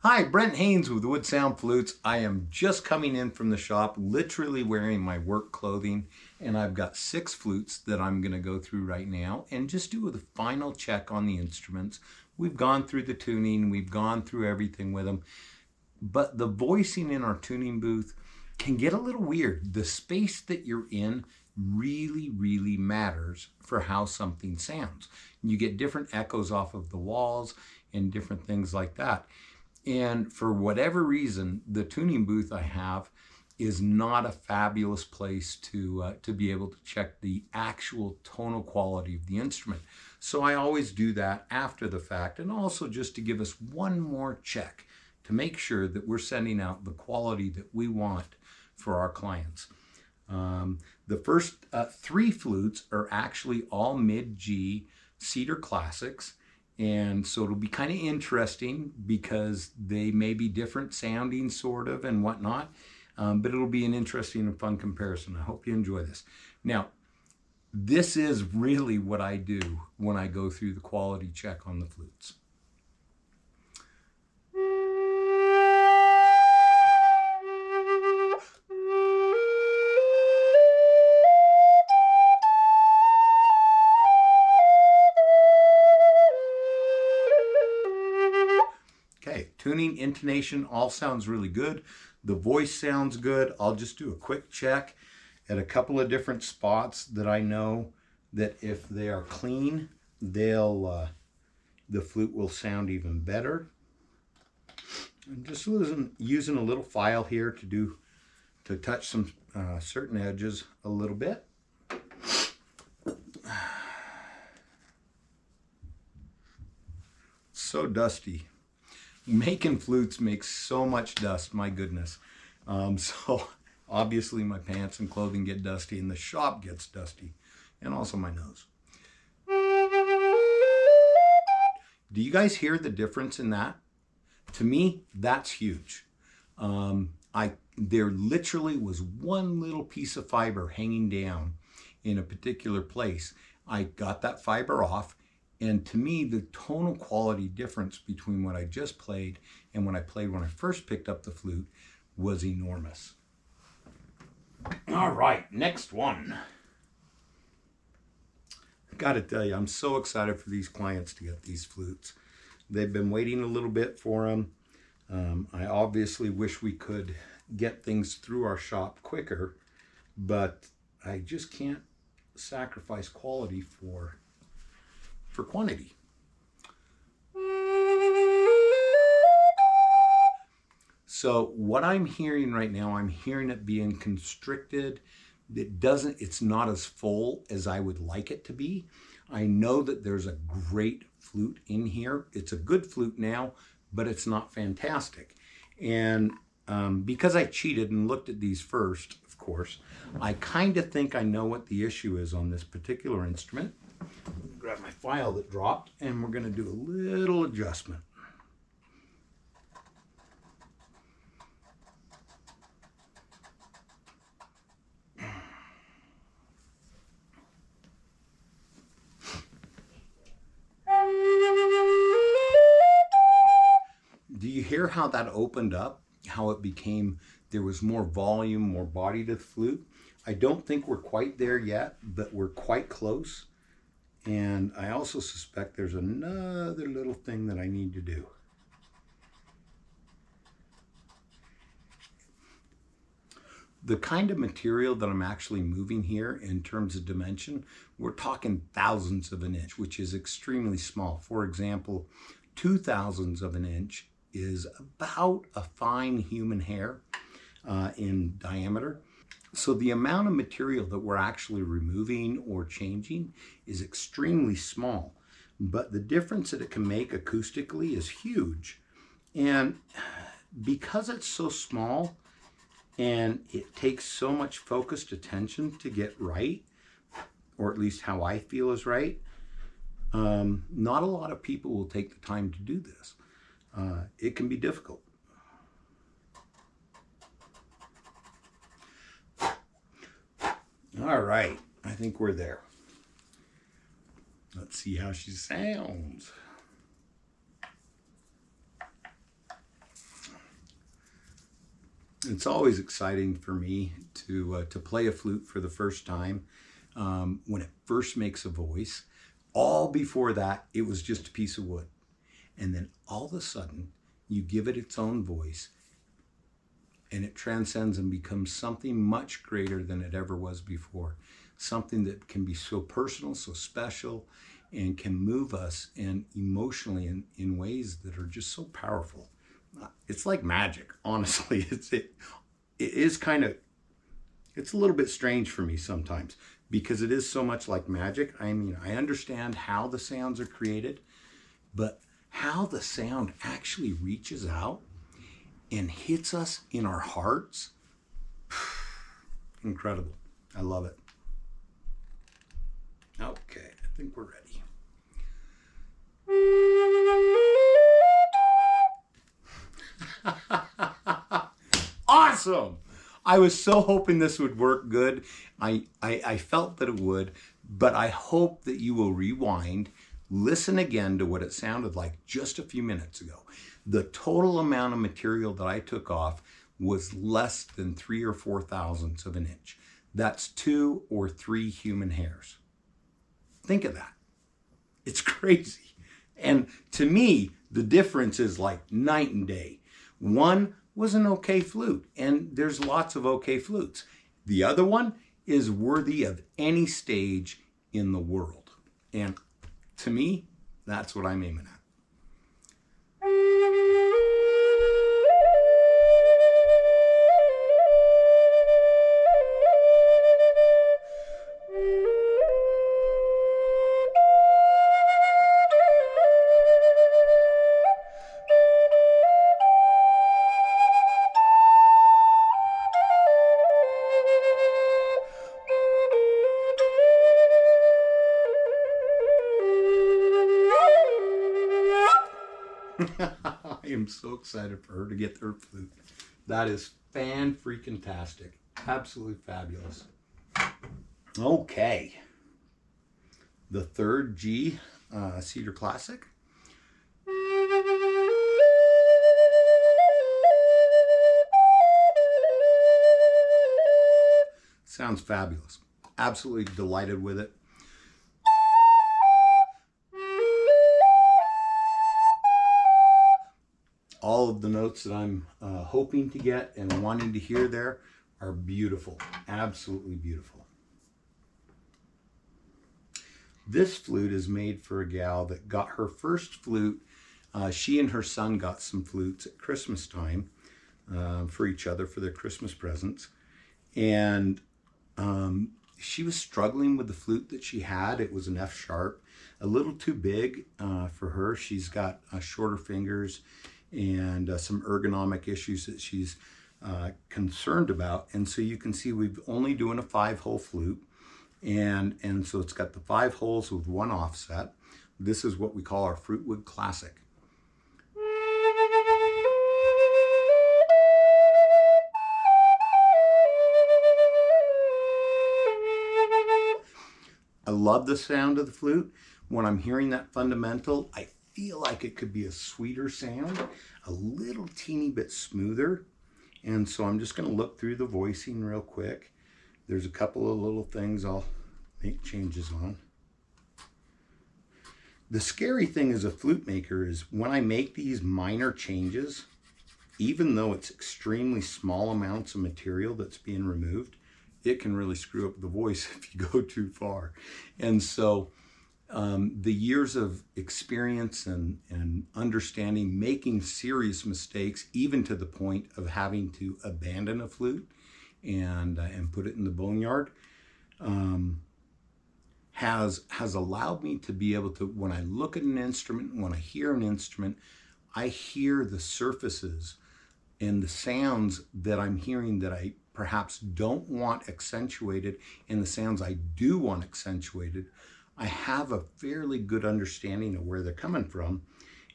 Hi, Brent Haynes with Wood Sound Flutes. I am just coming in from the shop, literally wearing my work clothing, and I've got 6 flutes that I'm going to go through right now and just do the final check on the instruments. We've gone through the tuning, we've gone through everything with them, but the voicing in our tuning booth can get a little weird. The space that you're in really matters for how something sounds. You get different echoes off of the walls and different things like that. And for whatever reason, the tuning booth I have is not a fabulous place to be able to check the actual tonal quality of the instrument. So I always do that after the fact, and also just to give us one more check to make sure that we're sending out the quality that we want for our clients. The first 3 flutes are actually all mid-G cedar classics. And so it'll be kind of interesting because they may be different sounding sort of and whatnot, but it'll be an interesting and fun comparison. I hope you enjoy this. Now, this is really what I do when I go through the quality check on the flutes. Okay, tuning, intonation, all sounds really good. The voice sounds good. I'll just do a quick check at a couple of different spots that I know that if they are clean, the flute will sound even better. I'm just using a little file here to touch some certain edges a little bit. So dusty. Making flutes makes so much dust, my goodness. So obviously my pants and clothing get dusty and the shop gets dusty, and also my nose. Do you guys hear the difference in that? To me, that's huge. There literally was one little piece of fiber hanging down in a particular place. I got that fiber off, and to me, the tonal quality difference between what I just played and what I played when I first picked up the flute was enormous. All right, next one. Got to tell you, I'm so excited for these clients to get these flutes. They've been waiting a little bit for them. I obviously wish we could get things through our shop quicker, but I just can't sacrifice quality for quantity. So what I'm hearing right now, I'm hearing it being constricted. It's not as full as I would like it to be. I know that there's a great flute in here. It's a good flute now, but it's not fantastic. And because I cheated and looked at these first, of course, I kind of think I know what the issue is on this particular instrument. Grab my file that dropped, and we're going to do a little adjustment. Do you hear how that opened up? How it became, there was more volume, more body to the flute? I don't think we're quite there yet, but we're quite close. And I also suspect there's another little thing that I need to do. The kind of material that I'm actually moving here in terms of dimension, we're talking thousandths of an inch, which is extremely small. For example, 2/1000 of an inch is about a fine human hair in diameter. So the amount of material that we're actually removing or changing is extremely small, but the difference that it can make acoustically is huge. And because it's so small and it takes so much focused attention to get right, or at least how I feel is right, not a lot of people will take the time to do this. It can be difficult. All right, I think we're there. Let's see how she sounds. It's always exciting for me to play a flute for the first time, when it first makes a voice. All before that, it was just a piece of wood. And then all of a sudden, you give it its own voice, and it transcends and becomes something much greater than it ever was before. Something that can be so personal, so special, and can move us and emotionally in ways that are just so powerful. It's like magic, honestly. It is kind of, it's a little bit strange for me sometimes because it is so much like magic. I mean, I understand how the sounds are created, but how the sound actually reaches out and hits us in our hearts, incredible. I love it. Okay, I think we're ready. Awesome! I was so hoping this would work good. I felt that it would, but I hope that you will rewind, listen again to what it sounded like just a few minutes ago. The total amount of material that I took off was less than 3 or 4 thousandths of an inch. That's 2 or 3 human hairs. Think of that. It's crazy. And to me, the difference is like night and day. One was an okay flute, and there's lots of okay flutes. The other one is worthy of any stage in the world. And to me, that's what I'm aiming at. I am so excited for her to get her flute. That is fan-freaking-tastic. Absolutely fabulous. Okay. The third G Cedar Classic. Sounds fabulous. Absolutely delighted with it. All of the notes that I'm hoping to get and wanting to hear there are beautiful. Absolutely beautiful. This flute is made for a gal that got her first flute. She and her son got some flutes at Christmas time for each other for their Christmas presents. And she was struggling with the flute that she had. It was an F sharp, a little too big for her. She's got shorter fingers and some ergonomic issues that she's concerned about. And so you can see we've only doing a 5-hole flute. And so it's got the 5 holes with 1 offset. This is what we call our Fruitwood Classic. I love the sound of the flute. When I'm hearing that fundamental, I feel like it could be a sweeter sound, a little teeny bit smoother. And so I'm just going to look through the voicing real quick. There's a couple of little things I'll make changes on. The scary thing as a flute maker is when I make these minor changes, even though it's extremely small amounts of material that's being removed, it can really screw up the voice if you go too far. And so the years of experience and understanding, making serious mistakes, even to the point of having to abandon a flute and put it in the boneyard, has allowed me to be able to, when I look at an instrument, when I hear an instrument, I hear the surfaces and the sounds that I'm hearing that I perhaps don't want accentuated, and the sounds I do want accentuated. I have a fairly good understanding of where they're coming from.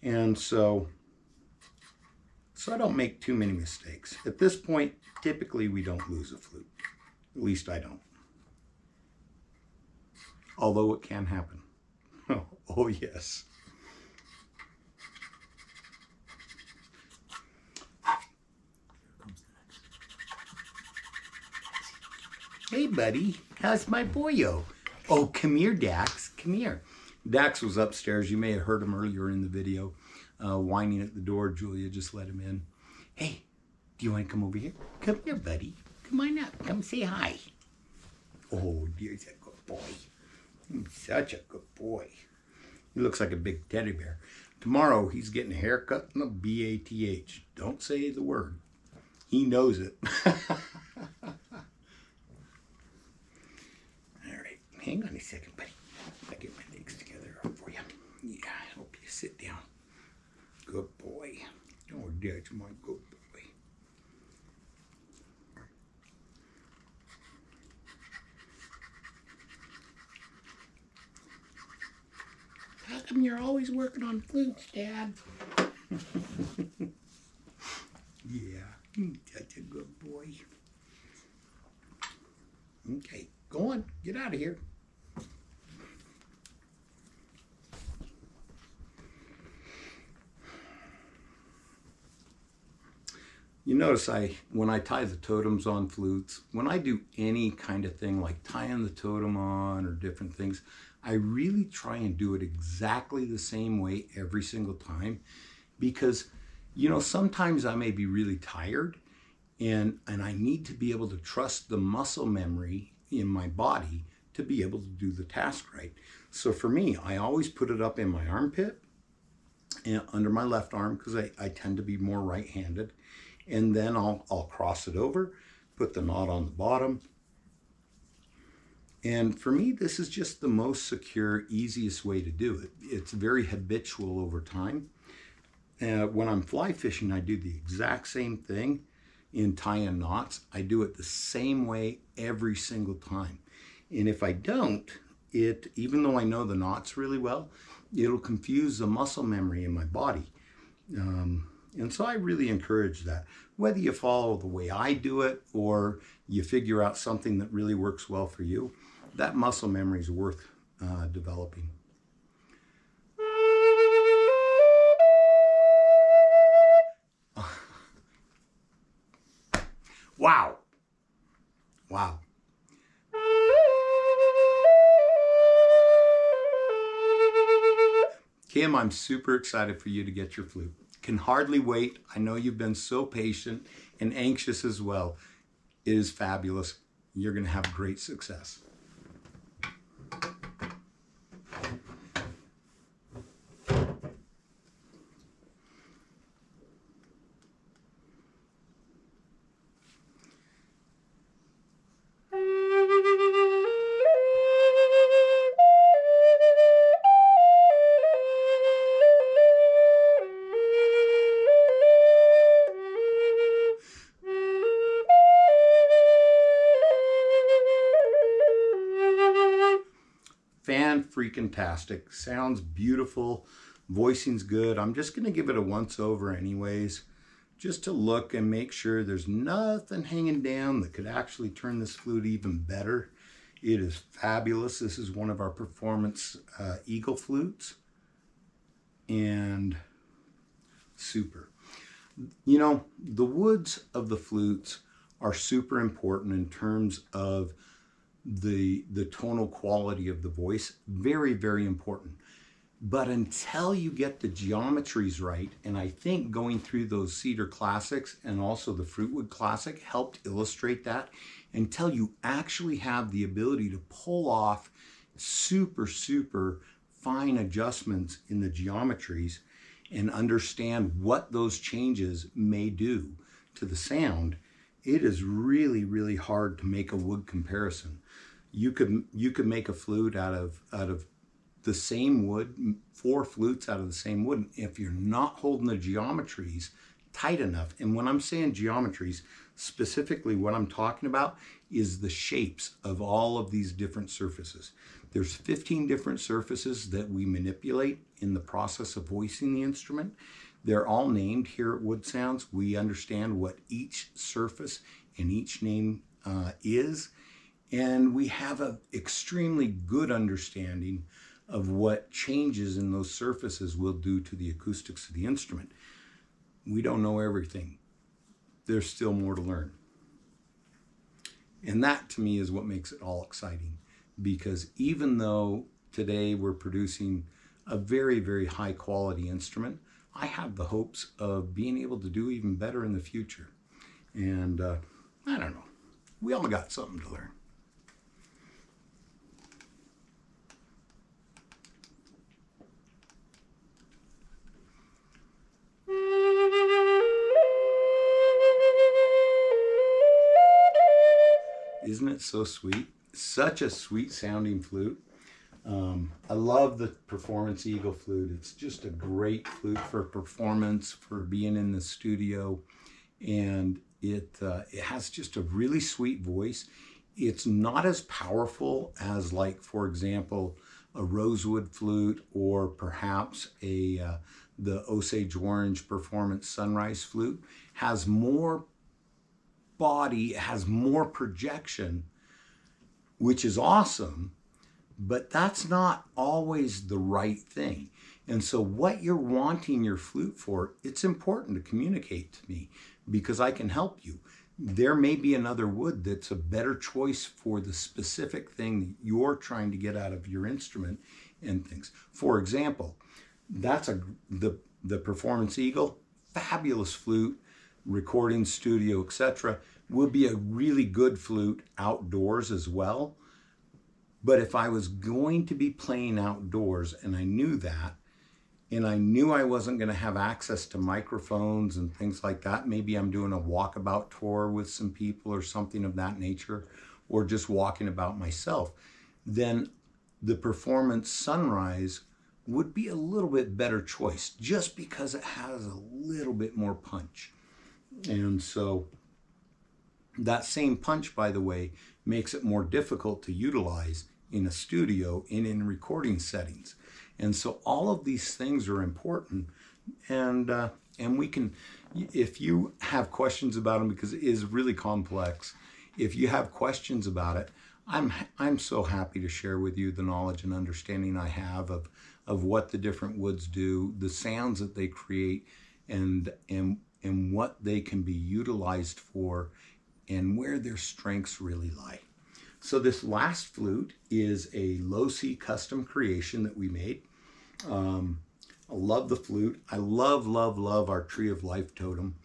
And so I don't make too many mistakes. At this point, typically we don't lose a flute. At least I don't. Although it can happen. Oh yes. Hey, buddy. How's my boyo? Oh, come here, Dax. Come here. Dax was upstairs. You may have heard him earlier in the video, whining at the door. Julia just let him in. Hey, do you want to come over here? Come here, buddy. Come on up. Come say hi. Oh, he's a good boy. He's such a good boy. He looks like a big teddy bear. Tomorrow, he's getting a haircut and a BATH. Don't say the word. He knows it. All right. Hang on a second, buddy. I'll get my legs together for you. Yeah, I hope you sit down. Good boy. Oh, that's my good boy. How come you're always working on flutes, Dad? Yeah, that's a good boy. Okay, go on. Get out of here. You notice when I tie the totems on flutes, when I do any kind of thing like tying the totem on or different things, I really try and do it exactly the same way every single time because, you know, sometimes I may be really tired and I need to be able to trust the muscle memory in my body to be able to do the task right. So for me, I always put it up in my armpit and under my left arm because I tend to be more right-handed. And then I'll cross it over, put the knot on the bottom. And for me, this is just the most secure, easiest way to do it. It's very habitual over time. When I'm fly fishing, I do the exact same thing in tying knots. I do it the same way every single time. And if I don't, even though I know the knots really well, it'll confuse the muscle memory in my body. And so I really encourage that. Whether you follow the way I do it or you figure out something that really works well for you, that muscle memory is worth developing. Wow. Wow. Kim, I'm super excited for you to get your flute. Can hardly wait. I know you've been so patient and anxious as well. It is fabulous. You're going to have great success. Fan-freaking-tastic. Sounds beautiful. Voicing's good. I'm just going to give it a once-over anyways, just to look and make sure there's nothing hanging down that could actually turn this flute even better. It is fabulous. This is one of our performance eagle flutes. And super. You know, the woods of the flutes are super important in terms of the tonal quality of the voice. Very, very important. But until you get the geometries right, and I think going through those Cedar Classics and also the Fruitwood Classic helped illustrate that, until you actually have the ability to pull off super, super fine adjustments in the geometries and understand what those changes may do to the sound, it is really, really hard to make a wood comparison. You could make a flute out of the same wood, 4 flutes out of the same wood. If you're not holding the geometries tight enough, and when I'm saying geometries, specifically what I'm talking about is the shapes of all of these different surfaces. There's 15 different surfaces that we manipulate in the process of voicing the instrument. They're all named here at Wood Sounds. We understand what each surface and each name is, and we have an extremely good understanding of what changes in those surfaces will do to the acoustics of the instrument. We don't know everything. There's still more to learn. And that to me is what makes it all exciting, because even though today we're producing a very, very high quality instrument, I have the hopes of being able to do even better in the future. And I don't know, we all got something to learn. Isn't it so sweet? Such a sweet sounding flute. I love the Performance Eagle flute. It's just a great flute for performance, for being in the studio, and it has just a really sweet voice. It's not as powerful as, like, for example, a rosewood flute, or perhaps the Osage Orange Performance Sunrise flute. Has more body, has more projection, which is awesome, but that's not always the right thing. And so what you're wanting your flute for, it's important to communicate to me, because I can help you. There may be another wood that's a better choice for the specific thing that you're trying to get out of your instrument and things. For example, that's the Performance Eagle, fabulous flute, recording studio, etc. Will be a really good flute outdoors as well. But if I was going to be playing outdoors and I knew that, and I knew I wasn't going to have access to microphones and things like that, maybe I'm doing a walkabout tour with some people or something of that nature, or just walking about myself, then the Performance Sunrise would be a little bit better choice, just because it has a little bit more punch. And so that same punch, by the way, makes it more difficult to utilize in a studio and in recording settings. And so all of these things are important, and we can, if you have questions about them, because it is really complex, if you have questions about it, I'm so happy to share with you the knowledge and understanding I have of what the different woods do, the sounds that they create, and what they can be utilized for, and where their strengths really lie. So this last flute is a low C custom creation that we made. I love the flute. I love, love, love our Tree of Life totem.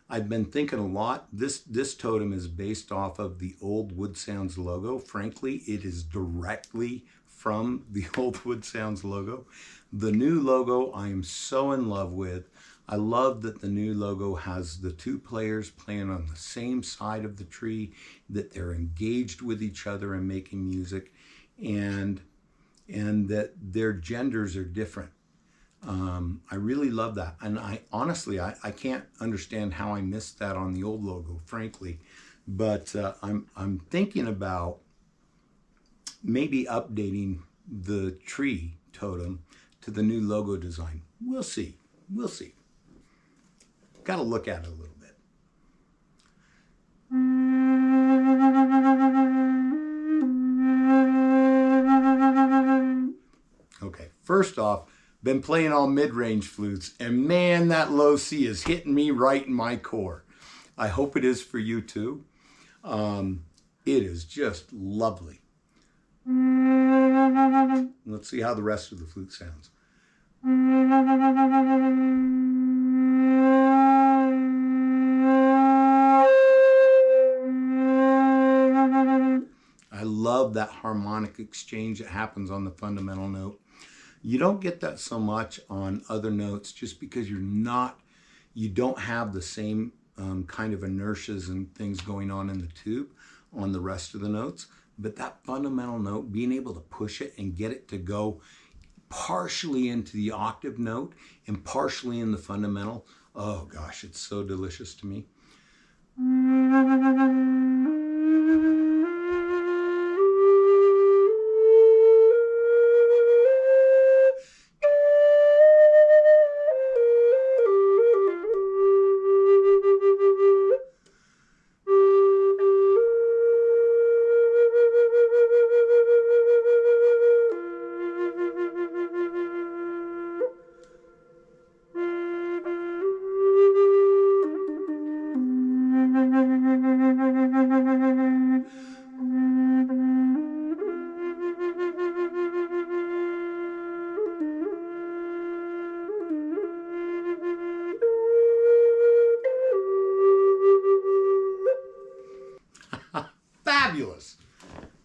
I've been thinking a lot. This totem is based off of the old Wood Sounds logo. Frankly, it is directly from the old Wood Sounds logo. The new logo I am so in love with. I love that the new logo has the two players playing on the same side of the tree, that they're engaged with each other and making music, and that their genders are different. I really love that. And I honestly, I can't understand how I missed that on the old logo, frankly. But I'm thinking about maybe updating the tree totem to the new logo design. We'll see. We'll see. Got to look at it a little bit. Okay, first off, been playing all mid-range flutes, and man, that low C is hitting me right in my core. I hope it is for you too. It is just lovely. Let's see how the rest of the flute sounds. I love that harmonic exchange that happens on the fundamental note. You don't get that so much on other notes, just because you don't have the same kind of inertias and things going on in the tube on the rest of the notes. But that fundamental note, being able to push it and get it to go partially into the octave note and partially in the fundamental, oh gosh, it's so delicious to me.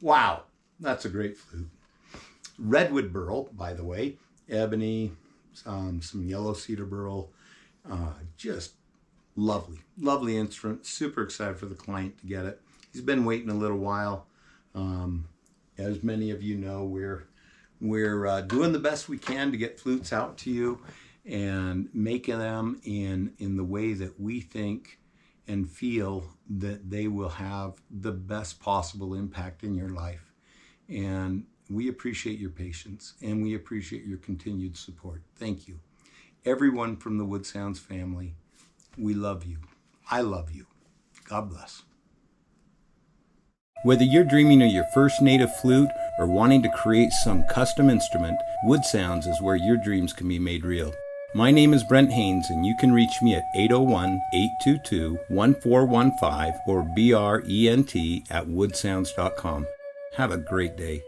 Wow, that's a great flute. Redwood burl, by the way, ebony, some yellow cedar burl, just lovely, lovely instrument. Super excited for the client to get it. He's been waiting a little while. As many of you know, we're doing the best we can to get flutes out to you and making them in the way that we think and feel that they will have the best possible impact in your life. And we appreciate your patience and we appreciate your continued support. Thank you. Everyone from the Wood Sounds family, we love you. I love you. God bless. Whether you're dreaming of your first native flute or wanting to create some custom instrument, Wood Sounds is where your dreams can be made real. My name is Brent Haynes, and you can reach me at 801-822-1415 or brent@woodsounds.com. Have a great day.